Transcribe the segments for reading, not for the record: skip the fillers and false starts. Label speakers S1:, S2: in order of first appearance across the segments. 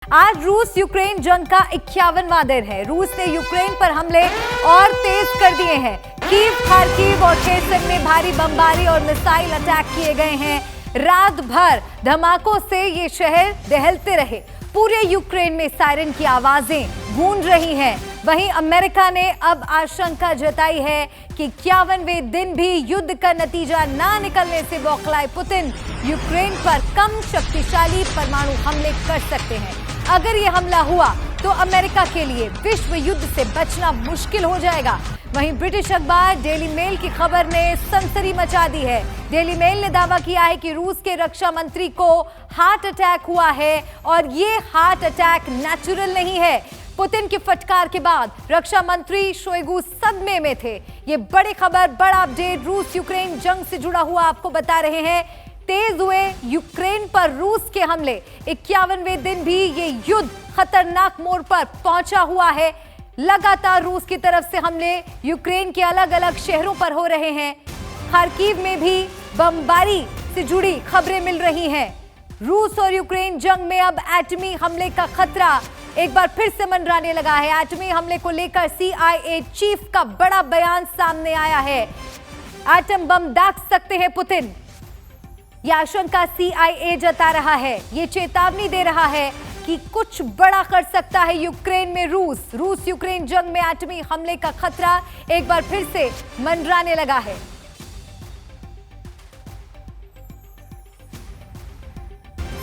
S1: आज रूस यूक्रेन जंग का 51वां दिन है। रूस ने यूक्रेन पर हमले और तेज कर दिए हैं। कीव, खार्किव और केसन में भारी बमबारी और मिसाइल अटैक किए गए हैं। रात भर धमाकों से ये शहर दहलते रहे। पूरे यूक्रेन में सायरन की आवाजें गूंज रही हैं। वहीं अमेरिका ने अब आशंका जताई है कि 51वें दिन भी युद्ध का नतीजा ना निकलने से बौखलाए पुतिन यूक्रेन पर कम शक्तिशाली परमाणु हमले कर सकते हैं। अगर ये हमला हुआ तो अमेरिका के लिए विश्व युद्ध से बचना मुश्किल हो जाएगा। वहीं ब्रिटिश अखबार डेली मेल की खबर ने सनसनी मचा दी है। डेली मेल ने दावा किया है कि रूस के रक्षा मंत्री को हार्ट अटैक हुआ है और ये हार्ट अटैक नेचुरल नहीं है। पुतिन की फटकार के बाद रक्षा मंत्री शोइगु सदमे में थे। ये बड़ी खबर, बड़ा अपडेट रूस यूक्रेन जंग से जुड़ा हुआ आपको बता रहे हैं। तेज हुए यूक्रेन पर रूस के हमले, 51वें दिन भी ये युद्ध खतरनाक मोड़ पर पहुंचा हुआ है। लगातार रूस की तरफ से हमले यूक्रेन के अलग अलग शहरों पर हो रहे हैं। खार्किव में भी बमबारी से जुड़ी खबरें मिल रही हैं। रूस और यूक्रेन जंग में अब एटमी हमले का खतरा एक बार फिर से मंडराने लगा है। एटमी हमले को लेकर CIA चीफ का बड़ा बयान सामने आया है। एटम बम दाग सकते हैं पुतिन, यह आशंका CIA जता रहा है। ये चेतावनी दे रहा है कि कुछ बड़ा कर सकता है यूक्रेन में रूस यूक्रेन जंग में एटमी हमले का खतरा एक बार फिर से मंडराने लगा है।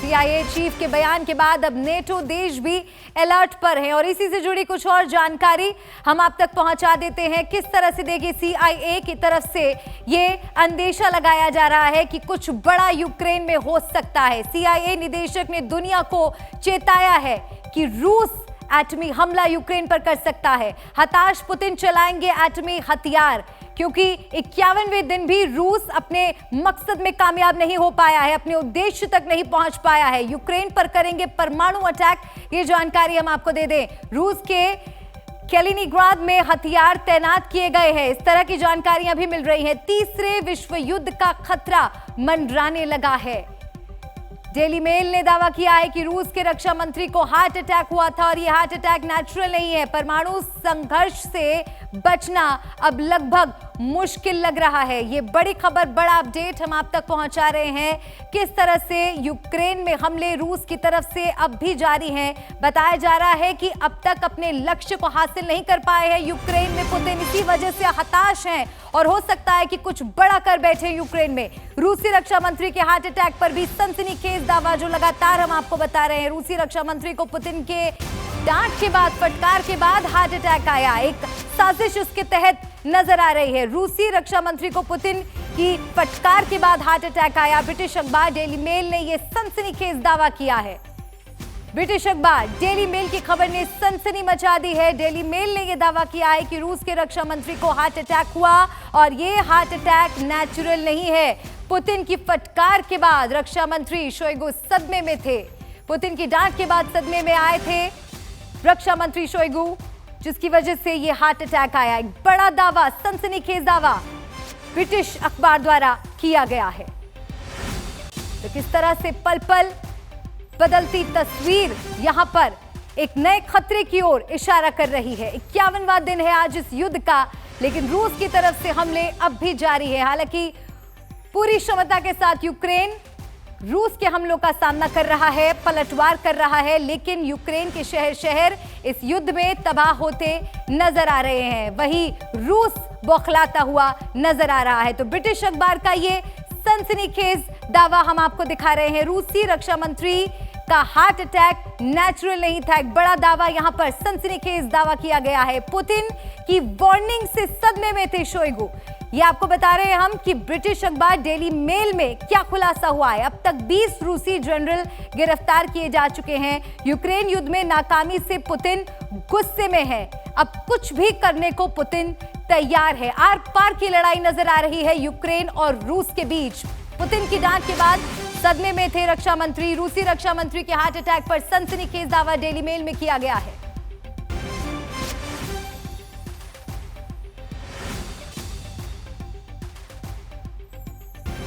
S1: CIA चीफ के बयान के बाद अब नेटो देश भी अलर्ट पर हैं और इसी से जुड़ी कुछ और जानकारी हम आप तक पहुंचा देते हैं। किस तरह से देखिए, CIA की तरफ से ये अंदेशा लगाया जा रहा है कि कुछ बड़ा यूक्रेन में हो सकता है। CIA निदेशक ने दुनिया को चेताया है कि रूस एटमी हमला यूक्रेन पर कर सकता है। हताश पुतिन चलाएंगे एटमी हथियार, क्योंकि 51वें दिन भी रूस अपने मकसद में कामयाब नहीं हो पाया है, अपने उद्देश्य तक नहीं पहुंच पाया है। यूक्रेन पर करेंगे परमाणु अटैक, ये जानकारी हम आपको दे दें। रूस के कैलिनिंग्राड में हथियार तैनात किए गए हैं, इस तरह की जानकारियां भी मिल रही हैं। तीसरे विश्व युद्ध का खतरा मंडराने लगा है। डेली मेल ने दावा किया है कि रूस के रक्षा मंत्री को हार्ट अटैक हुआ था और यह हार्ट अटैक नेचुरल नहीं है। परमाणु संघर्ष से बचना अब लगभग मुश्किल लग रहा है। ये बड़ी खबर, बड़ा अपडेट हम आप तक पहुंचा रहे हैं। किस तरह से यूक्रेन में हमले रूस की तरफ से अब भी जारी हैं। बताया जा रहा है कि अब तक अपने लक्ष्य को हासिल नहीं कर पाए हैं यूक्रेन में पुतिन, इसी वजह से हताश हैं और हो सकता है कि कुछ बड़ा कर बैठे यूक्रेन में। रूसी रक्षा मंत्री के हार्ट अटैक पर भी सनसनीखेज दावा जो लगातार हम आपको बता रहे हैं। रूसी रक्षा मंत्री को पुतिन के डांट के बाद, फटकार के बाद हार्ट अटैक आया। एक साजिश उसके तहत नजर आ रही है। रूसी रक्षा मंत्री को पुतिन की फटकार के बाद हार्ट अटैक आया। ब्रिटिश अखबार डेली मेल ने यह सनसनीखेज दावा किया है। ब्रिटिश अखबार डेली मेल की खबर ने सनसनी मचा दी है। डेली मेल ने यह दावा किया है कि रूस के रक्षा मंत्री को हार्ट अटैक हुआ और यह हार्ट अटैक नेचुरल नहीं है। पुतिन की फटकार के बाद रक्षा मंत्री शोइगु सदमे में थे। पुतिन की डांट के बाद सदमे में आए थे रक्षा मंत्री शोइगु, जिसकी वजह से यह हार्ट अटैक आया। एक बड़ा दावा, सनसनीखेज दावा ब्रिटिश अखबार द्वारा किया गया है। तो किस तरह से पल पल बदलती तस्वीर यहां पर एक नए खतरे की ओर इशारा कर रही है। 51वां दिन है आज इस युद्ध का, लेकिन रूस की तरफ से हमले अब भी जारी है। हालांकि पूरी क्षमता के साथ यूक्रेन रूस के हमलों का सामना कर रहा है, पलटवार कर रहा है, लेकिन यूक्रेन के शहर शहर इस युद्ध में तबाह होते नजर आ रहे हैं। वहीं रूस बौखलाता हुआ नजर आ रहा है। तो ब्रिटिश अखबार का ये सनसनीखेज दावा हम आपको दिखा रहे हैं। रूसी रक्षा मंत्री का हार्ट अटैक नेचुरल नहीं था। एक बड़ा दावा यहां पर, सनसनीखेज दावा किया गया है। पुतिन की वार्निंग से सदमे में थे शोइगु। ये आपको बता रहे हैं हम कि ब्रिटिश अखबार डेली मेल में क्या खुलासा हुआ है। अब तक 20 रूसी जनरल गिरफ्तार किए जा चुके हैं। यूक्रेन युद्ध में नाकामी से पुतिन गुस्से में है। अब कुछ भी करने को पुतिन तैयार है। आर पार की लड़ाई नजर आ रही है यूक्रेन और रूस के बीच। पुतिन की डांट के बाद सदमे में थे रक्षा मंत्री। रूसी रक्षा मंत्री के हार्ट अटैक पर सनसनीखेज दावा डेली मेल में किया गया है।